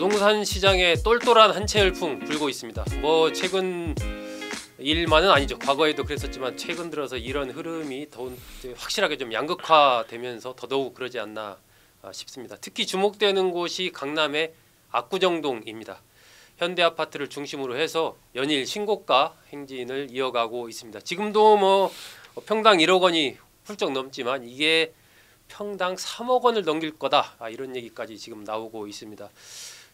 부동산 시장에 똘똘한 한채 열풍 불고 있습니다. 뭐 최근 일만은 아니죠. 과거에도 그랬었지만 최근 들어서 이런 흐름이 더욱 확실하게 좀 양극화되면서 더더욱 그러지 않나 싶습니다. 특히 주목되는 곳이 강남의 압구정동입니다. 현대아파트를 중심으로 해서 연일 신고가 행진을 이어가고 있습니다. 지금도 뭐 평당 1억 원이 훌쩍 넘지만 이게 평당 3억 원을 넘길 거다, 이런 얘기까지 지금 나오고 있습니다.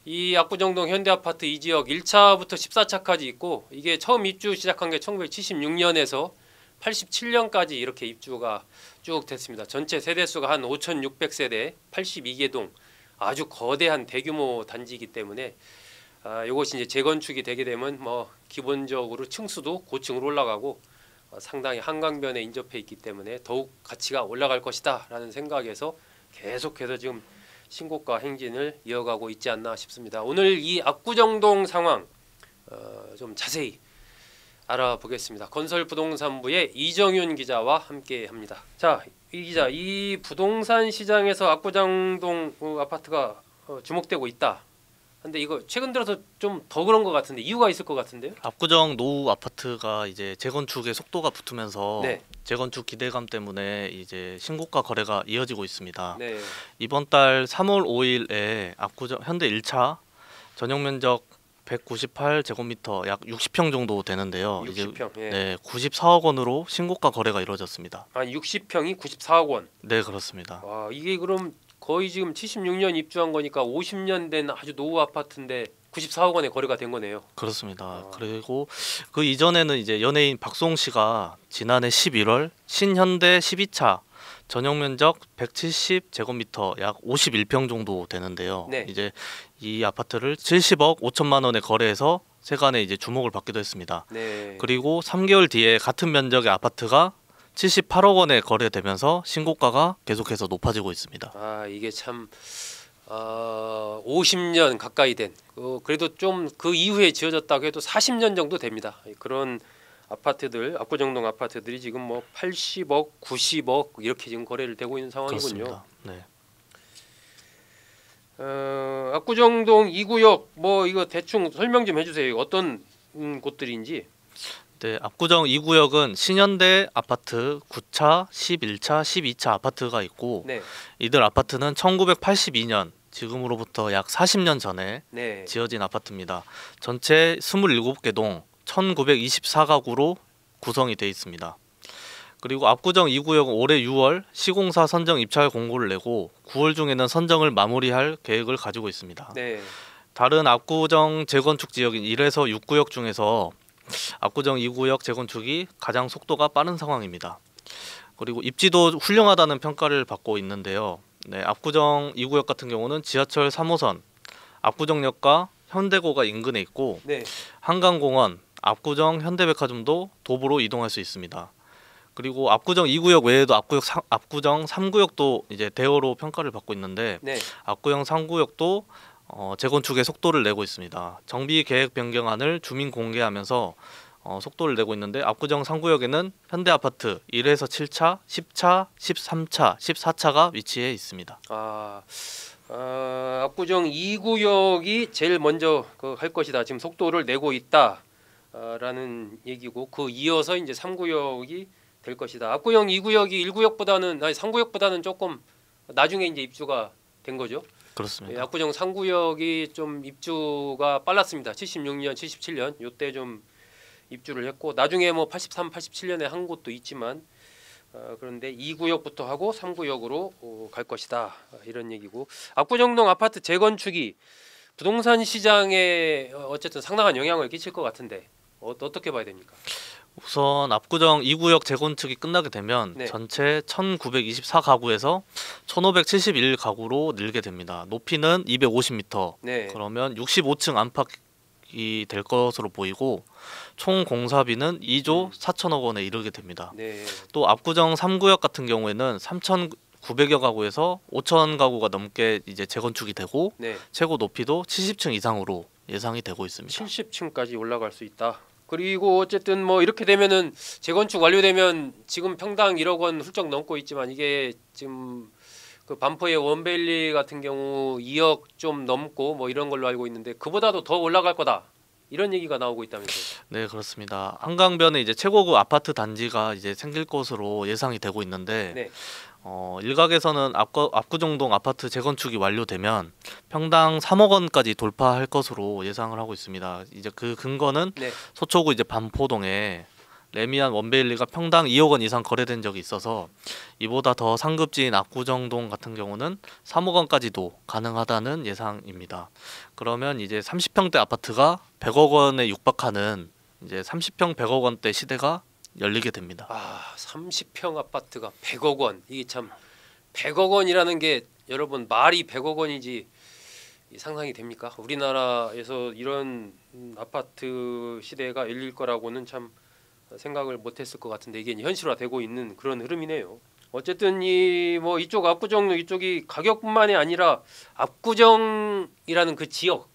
이 압구정동 현대아파트 이 지역 1차부터 14차까지 있고, 이게 처음 입주 시작한 게 1976년에서 87년까지 이렇게 입주가 쭉 됐습니다. 전체 세대수가 한 5,600세대, 82개 동, 아주 거대한 대규모 단지이기 때문에 이것이 이제 재건축이 되게 되면 뭐 기본적으로 층수도 고층으로 올라가고 상당히 한강변에 인접해 있기 때문에 더욱 가치가 올라갈 것이다 라는 생각에서 계속해서 지금 신고가 행진을 이어가고 있지 않나 싶습니다. 오늘 이 압구정동 상황 좀 자세히 알아보겠습니다. 건설부동산부의 이정윤 기자와 함께합니다. 자, 이 기자, 이 부동산 시장에서 압구정동 아파트가 주목되고 있다. 근데 이거 최근 들어서 좀 더 그런 것 같은데 이유가 있을 것 같은데요? 압구정 노후 아파트가 이제 재건축에 속도가 붙으면서 네. 재건축 기대감 때문에 이제 신고가 거래가 이어지고 있습니다. 네. 이번 달 3월 5일에 압구정 현대 1차 전용 면적 198제곱미터 약 60평 정도 되는데요. 60평. 이제 예. 네, 94억 원으로 신고가 거래가 이루어졌습니다. 60평이 94억 원. 네, 그렇습니다. 와, 이게 그럼 거의 지금 76년 입주한 거니까 50년 된 아주 노후 아파트인데 94억 원에 거래가 된 거네요. 그렇습니다. 그리고 그 이전에는 이제 연예인 박송 씨가 지난해 11월 신현대 12차 전용 면적 170제곱미터 약 51평 정도 되는데요. 네. 이제 이 아파트를 70억 5천만 원에 거래해서 세간에 이제 주목을 받기도 했습니다. 네. 그리고 3개월 뒤에 같은 면적의 아파트가 78억 원에 거래되면서 신고가가 계속해서 높아지고 있습니다. 이게 참 50년 가까이 된 그래도 좀 그 이후에 지어졌다고 해도 40년 정도 됩니다. 그런 아파트들, 압구정동 아파트들이 지금 뭐 80억, 90억 이렇게 지금 거래를 되고 있는 상황이군요. 그렇습니다. 네. 압구정동 2구역 뭐 이거 대충 설명 좀 해주세요. 어떤 곳들인지. 네, 압구정 2구역은 신현대 아파트 9차, 11차, 12차 아파트가 있고, 네. 이들 아파트는 1982년 지금으로부터 약 40년 전에 네. 지어진 아파트입니다. 전체 27개 동 1924가구로 구성이 되어 있습니다. 그리고 압구정 2구역은 올해 6월 시공사 선정 입찰 공고를 내고 9월 중에는 선정을 마무리할 계획을 가지고 있습니다. 네. 다른 압구정 재건축 지역인 1에서 6구역 중에서 압구정 2구역 재건축이 가장 속도가 빠른 상황입니다. 그리고 입지도 훌륭하다는 평가를 받고 있는데요. 네, 압구정 2구역 같은 경우는 지하철 3호선 압구정역과 현대고가 인근에 있고, 네. 한강공원, 압구정 현대백화점도 도보로 이동할 수 있습니다. 그리고 압구정 2구역 외에도 압구정 3구역도 이제 대어로 평가를 받고 있는데, 네. 압구정 3구역도 재건축의 속도를 내고 있습니다. 정비 계획 변경안을 주민 공개하면서 속도를 내고 있는데, 압구정 3구역에는 현대아파트 1에서 7차, 10차, 13차, 14차가 위치해 있습니다. 압구정 2구역이 제일 먼저 할 것이다. 지금 속도를 내고 있다라는 얘기고, 그 이어서 이제 3구역이 될 것이다. 압구정 2구역이 1구역보다는 3구역보다는 조금 나중에 이제 입주가 된 거죠. 그렇습니다. 압구정 3구역이 좀 입주가 빨랐습니다. 76년, 77년 요때 좀 입주를 했고, 나중에 뭐 83, 87년에 한 곳도 있지만 그런데 2구역부터 하고 3구역으로 갈 것이다, 이런 얘기고, 압구정동 아파트 재건축이 부동산 시장에 어쨌든 상당한 영향을 끼칠 것 같은데 어떻게 봐야 됩니까? 우선 압구정 2구역 재건축이 끝나게 되면 네. 전체 1924가구에서 1571가구로 늘게 됩니다. 높이는 250m. 네. 그러면 65층 안팎이 될 것으로 보이고, 총 공사비는 2조 4천억 원에 이르게 됩니다. 네. 또 압구정 3구역 같은 경우에는 3,900여 가구에서 5천 가구가 넘게 이제 재건축이 되고, 네. 최고 높이도 70층 이상으로 예상이 되고 있습니다. 70층까지 올라갈 수 있다. 그리고 어쨌든 뭐 이렇게 되면은 재건축 완료되면 지금 평당 1억 원 훌쩍 넘고 있지만, 이게 지금 그 반포의 원베일리 같은 경우 2억 좀 넘고 뭐 이런 걸로 알고 있는데 그보다도 더 올라갈 거다. 이런 얘기가 나오고 있다면서요. 네, 그렇습니다. 한강변에 이제 최고급 아파트 단지가 이제 생길 것으로 예상이 되고 있는데 네. 일각에서는 압구정동 아파트 재건축이 완료되면 평당 3억 원까지 돌파할 것으로 예상을 하고 있습니다. 이제 그 근거는 네. 서초구 이제 반포동에 레미안 원베일리가 평당 2억 원 이상 거래된 적이 있어서 이보다 더 상급지인 압구정동 같은 경우는 3억 원까지도 가능하다는 예상입니다. 그러면 이제 30평대 아파트가 100억 원에 육박하는 이제 30평 100억 원대 시대가 열리게 됩니다. 아, 30평 아파트가 100억 원. 이게 참 100억 원이라는 게 여러분 말이 100억 원이지 상상이 됩니까? 우리나라에서 이런 아파트 시대가 열릴 거라고는 참 생각을 못했을 것 같은데 이게 현실화되고 있는 그런 흐름이네요. 어쨌든 이 뭐 이쪽 압구정 이쪽이 가격뿐만이 아니라 압구정이라는 그 지역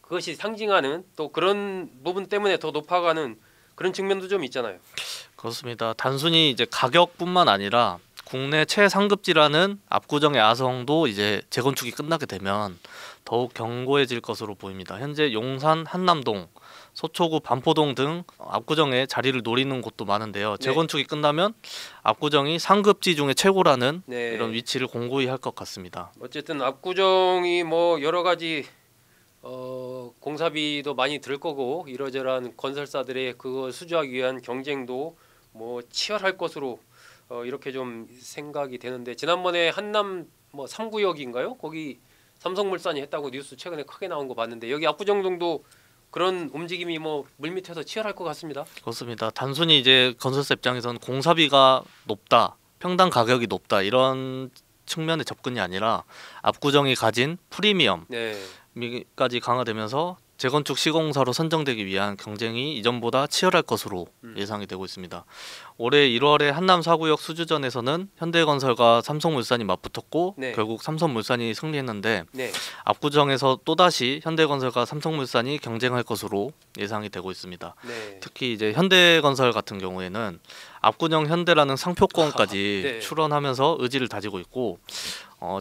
그것이 상징하는 또 그런 부분 때문에 더 높아가는 그런 측면도 좀 있잖아요. 그렇습니다. 단순히 이제 가격뿐만 아니라 국내 최상급지라는 압구정의 아성도 이제 재건축이 끝나게 되면 더욱 견고해질 것으로 보입니다. 현재 용산, 한남동, 서초구, 반포동 등 압구정에 자리를 노리는 곳도 많은데요. 재건축이 끝나면 압구정이 상급지 중에 최고라는 이런 위치를 공고히 할 것 같습니다. 어쨌든 압구정이 뭐 여러 가지 공사비도 많이 들 거고 이러저러한 건설사들의 그거 수주하기 위한 경쟁도 뭐 치열할 것으로 이렇게 좀 생각이 되는데 지난번에 한남 뭐 3구역인가요? 거기 삼성물산이 했다고 뉴스 최근에 크게 나온 거 봤는데 여기 압구정동도 그런 움직임이 뭐 물밑에서 치열할 것 같습니다. 그렇습니다. 단순히 이제 건설사 입장에서는 공사비가 높다, 평당 가격이 높다 이런 측면의 접근이 아니라 압구정이 가진 프리미엄까지 강화되면서 재건축 시공사로 선정되기 위한 경쟁이 이전보다 치열할 것으로 예상이 되고 있습니다. 올해 1월에 한남 4구역 수주전에서는 현대건설과 삼성물산이 맞붙었고 결국 삼성물산이 승리했는데 압구정에서 또다시 현대건설과 삼성물산이 경쟁할 것으로 예상이 되고 있습니다. 특히 이제 현대건설 같은 경우에는 압구정 현대라는 상표권까지 출원하면서 의지를 다지고 있고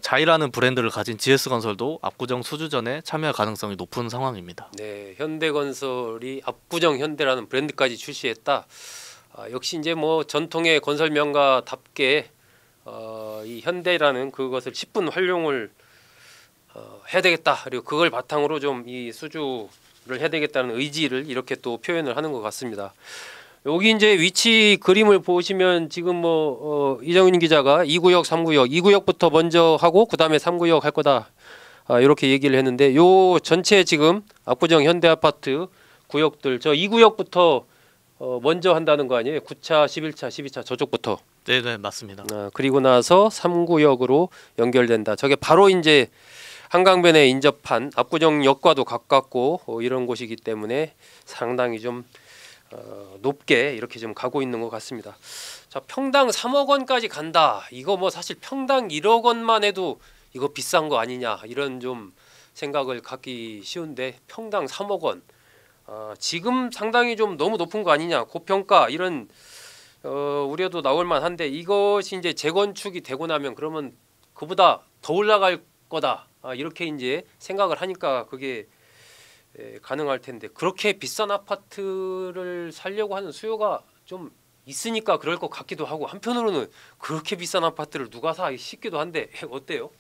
자이라는 브랜드를 가진 GS건설도 압구정 수주전에 참여할 가능성이 높은 상황입니다. 네, 현대건설이 압구정 현대라는 브랜드까지 출시했다. 역시 이제 뭐 전통의 건설 명가답게 이 현대라는 그것을 10분 활용을 해야 되겠다. 그리고 그걸 바탕으로 좀 이 수주를 해야 되겠다는 의지를 이렇게 또 표현을 하는 것 같습니다. 여기 이제 위치 그림을 보시면 지금 뭐 이정윤 기자가 2구역, 3구역, 2구역부터 먼저 하고 그 다음에 3구역 할 거다 이렇게 얘기를 했는데 요 전체 지금 압구정 현대아파트 구역들 저 2구역부터 먼저 한다는 거 아니에요? 9차, 11차, 12차 저쪽부터. 네네 맞습니다. 그리고 나서 3구역으로 연결된다. 저게 바로 이제 한강변에 인접한 압구정역과도 가깝고 이런 곳이기 때문에 상당히 좀 높게 이렇게 좀 가고 있는 것 같습니다. 자, 평당 3억 원까지 간다. 이거 뭐 사실 평당 1억 원만 해도 이거 비싼 거 아니냐 이런 좀 생각을 갖기 쉬운데 평당 3억 원. 지금 상당히 좀 너무 높은 거 아니냐 고평가 이런 우려도 나올 만한데 이것이 이제 재건축이 되고 나면 그러면 그보다 더 올라갈 거다 이렇게 이제 생각을 하니까 그게 가능할 텐데 그렇게 비싼 아파트를 살려고 하는 수요가 좀 있으니까 그럴 것 같기도 하고 한편으로는 그렇게 비싼 아파트를 누가 사 싶기도 한데 어때요?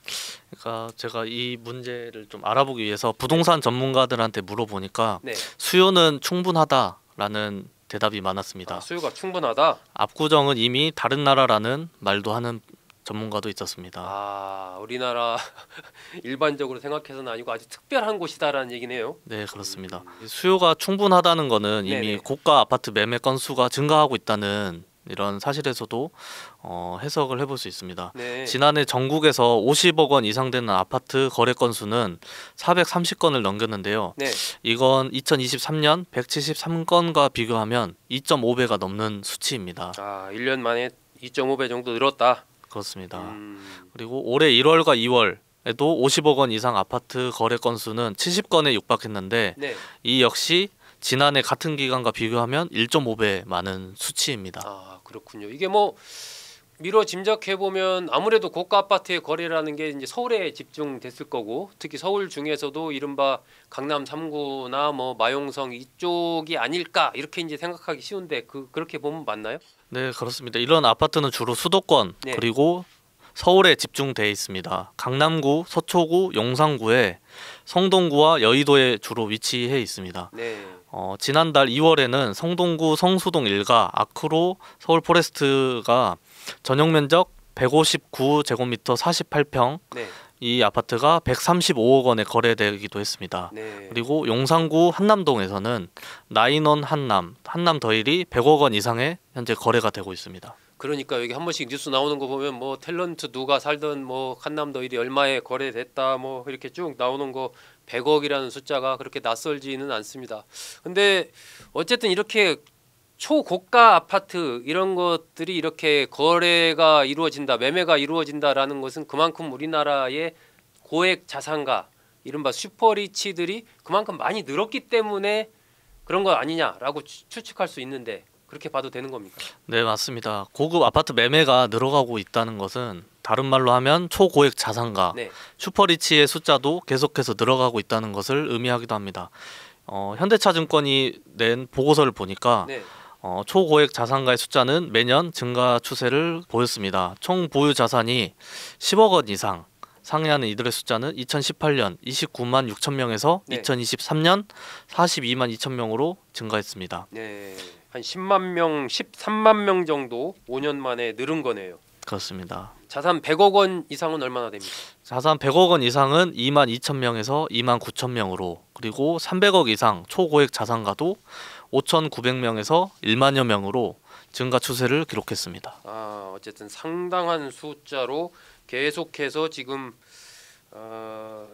그러니까 제가 이 문제를 좀 알아보기 위해서 부동산 전문가들한테 물어보니까 수요는 충분하다라는 대답이 많았습니다. 수요가 충분하다. 압구정은 이미 다른 나라라는 말도 하는 전문가도 있었습니다. 우리나라 일반적으로 생각해서는 아니고 아주 특별한 곳이다라는 얘기네요. 네, 그렇습니다. 수요가 충분하다는 거는 이미 고가 아파트 매매 건수가 증가하고 있다는 이런 사실에서도 해석을 해볼 수 있습니다. 지난해 전국에서 50억 원 이상 되는 아파트 거래 건수는 430건을 넘겼는데요. 이건 2023년 173건과 비교하면 2.5배가 넘는 수치입니다. 1년 만에 2.5배 정도 늘었다. 그렇습니다. 그리고 올해 1월과 2월에도 50억 원 이상 아파트 거래 건수는 70건에 육박했는데 이 역시 지난해 같은 기간과 비교하면 1.5배 많은 수치입니다. 그렇군요. 이게 뭐 미뤄 짐작해 보면 아무래도 고가 아파트의 거래라는 게 이제 서울에 집중됐을 거고, 특히 서울 중에서도 이른바 강남 3구나 뭐 마용성 이쪽이 아닐까 이렇게 이제 생각하기 쉬운데 그렇게 보면 맞나요? 네, 그렇습니다. 이런 아파트는 주로 수도권 네. 그리고 서울에 집중돼 있습니다. 강남구, 서초구, 용산구에 성동구와 여의도에 주로 위치해 있습니다. 네. 지난달 2월에는 성동구 성수동 일가 아크로 서울 포레스트가 전용 면적 159제곱미터 48평, 네. 이 아파트가 135억 원에 거래되기도 했습니다. 네. 그리고 용산구 한남동에서는 나인원 한남 더일이 100억 원 이상의 현재 거래가 되고 있습니다. 그러니까 여기 한 번씩 뉴스 나오는 거 보면 뭐 탤런트 누가 살던 뭐 한남더 일이 얼마에 거래됐다 뭐 이렇게 쭉 나오는 거 100억이라는 숫자가 그렇게 낯설지는 않습니다. 근데 어쨌든 이렇게 초고가 아파트 이런 것들이 이렇게 거래가 이루어진다, 매매가 이루어진다라는 것은 그만큼 우리나라의 고액 자산가, 이른바 슈퍼리치들이 그만큼 많이 늘었기 때문에 그런 거 아니냐라고 추측할 수 있는데, 그렇게 봐도 되는 겁니까? 네, 맞습니다. 고급 아파트 매매가 늘어가고 있다는 것은 다른 말로 하면 초고액 자산가, 네. 슈퍼리치의 숫자도 계속해서 늘어가고 있다는 것을 의미하기도 합니다. 현대차증권이 낸 보고서를 보니까 네. 초고액 자산가의 숫자는 매년 증가 추세를 보였습니다. 총 보유 자산이 10억 원 이상 상회하는 이들의 숫자는 2018년 29만 6천 명에서 네. 2023년 42만 2천 명으로 증가했습니다. 네. 한 10만 명, 13만 명 정도 5년 만에 늘은 거네요. 그렇습니다. 자산 100억 원 이상은 얼마나 됩니까? 자산 100억 원 이상은 2만 2천 명에서 2만 9천 명으로, 그리고 300억 이상 초고액 자산가도 5,900명에서 1만여 명으로 증가 추세를 기록했습니다. 어쨌든 상당한 숫자로 계속해서 지금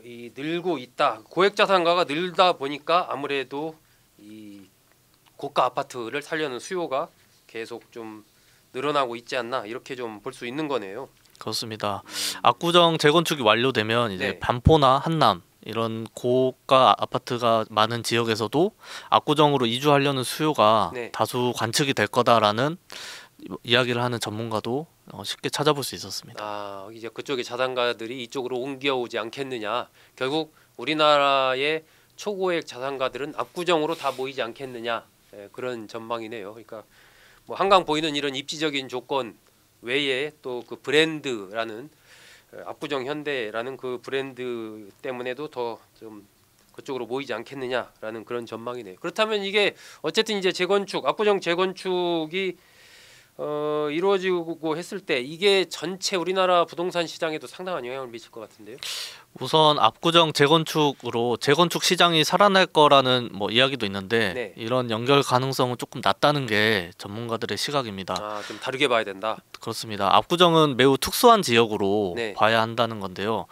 이 늘고 있다. 고액 자산가가 늘다 보니까 아무래도 이 고가 아파트를 살려는 수요가 계속 좀 늘어나고 있지 않나, 이렇게 좀 볼 수 있는 거네요. 그렇습니다. 압구정 재건축이 완료되면 이제 네. 반포나 한남 이런 고가 아파트가 많은 지역에서도 압구정으로 이주하려는 수요가 네. 다수 관측이 될 거다라는 이야기를 하는 전문가도 쉽게 찾아볼 수 있었습니다. 이제 그쪽의 자산가들이 이쪽으로 옮겨오지 않겠느냐. 결국 우리나라의 초고액 자산가들은 압구정으로 다 모이지 않겠느냐. 그런 전망이네요. 그러니까 뭐 한강 보이는 이런 입지적인 조건 외에 또 그 브랜드라는 압구정 현대라는 그 브랜드 때문에도 더 좀 그쪽으로 모이지 않겠느냐라는 그런 전망이네요. 그렇다면 이게 어쨌든 이제 재건축, 압구정 재건축이 이루어지고 했을 때 이게 전체 우리나라 부동산 시장에도 상당한 영향을 미칠 것 같은데요. 우선 압구정 재건축으로 재건축 시장이 살아날 거라는 뭐 이야기도 있는데 네. 이런 연결 가능성은 조금 낮다는 게 전문가들의 시각입니다. 좀 다르게 봐야 된다. 그렇습니다. 압구정은 매우 특수한 지역으로 네. 봐야 한다는 건데요.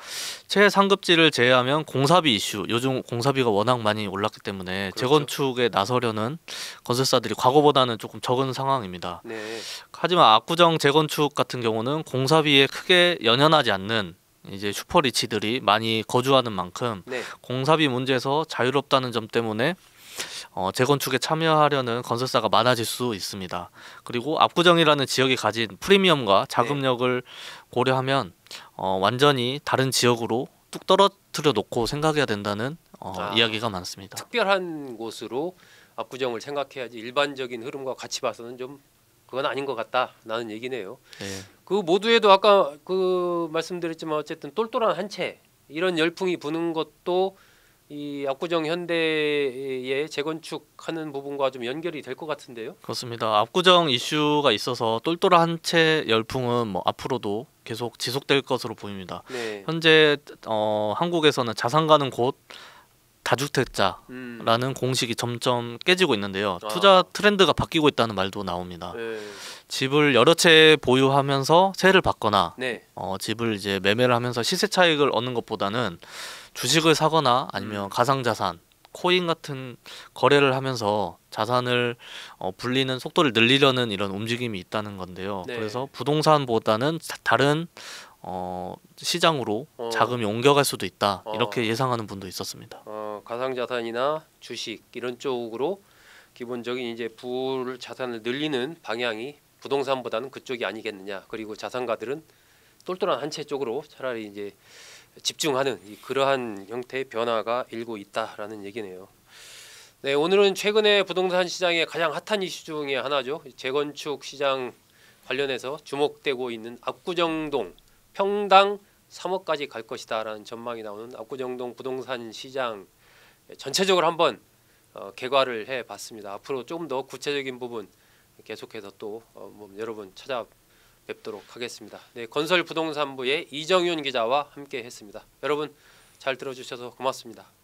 최상급지를 제외하면 공사비 이슈, 요즘 공사비가 워낙 많이 올랐기 때문에 그렇죠. 재건축에 나서려는 건설사들이 과거보다는 조금 적은 상황입니다. 네. 하지만 압구정 재건축 같은 경우는 공사비에 크게 연연하지 않는 이제 슈퍼리치들이 많이 거주하는 만큼 네. 공사비 문제에서 자유롭다는 점 때문에 재건축에 참여하려는 건설사가 많아질 수 있습니다. 그리고 압구정이라는 지역이 가진 프리미엄과 자금력을 고려하면 완전히 다른 지역으로 뚝 떨어뜨려 놓고 생각해야 된다는 이야기가 많습니다. 특별한 곳으로 압구정을 생각해야지 일반적인 흐름과 같이 봐서는 좀 그건 아닌 것 같다라는 얘기네요. 네. 그 모두에도 아까 그 말씀드렸지만 어쨌든 똘똘한 한 채 이런 열풍이 부는 것도 이 압구정 현대의 재건축하는 부분과 좀 연결이 될 것 같은데요. 그렇습니다. 압구정 이슈가 있어서 똘똘한 한 채 열풍은 뭐 앞으로도 계속 지속될 것으로 보입니다. 네. 현재 한국에서는 자산가는 곧 다주택자라는 공식이 점점 깨지고 있는데요. 투자 트렌드가 바뀌고 있다는 말도 나옵니다. 네. 집을 여러 채 보유하면서 세를 받거나 네. 집을 이제 매매를 하면서 시세 차익을 얻는 것보다는 주식을 사거나 아니면 가상자산, 코인 같은 거래를 하면서 자산을 불리는 속도를 늘리려는 이런 움직임이 있다는 건데요. 네. 그래서 부동산보다는 다른 시장으로 자금이 옮겨갈 수도 있다, 이렇게 예상하는 분도 있었습니다. 가상자산이나 주식 이런 쪽으로 기본적인 이제 자산을 늘리는 방향이 부동산보다는 그쪽이 아니겠느냐. 그리고 자산가들은 똘똘한 한 채 쪽으로 차라리 이제 집중하는 그러한 형태의 변화가 일고 있다라는 얘기네요. 네, 오늘은 최근에 부동산 시장의 가장 핫한 이슈 중에 하나죠. 재건축 시장 관련해서 주목되고 있는 압구정동 평당 3억까지 갈 것이다라는 전망이 나오는 압구정동 부동산 시장 전체적으로 한번 개괄을 해봤습니다. 앞으로 조금 더 구체적인 부분 계속해서 또 여러분 찾아뵙도록 하겠습니다. 네, 건설부동산부의 이정윤 기자와 함께했습니다. 여러분 잘 들어주셔서 고맙습니다.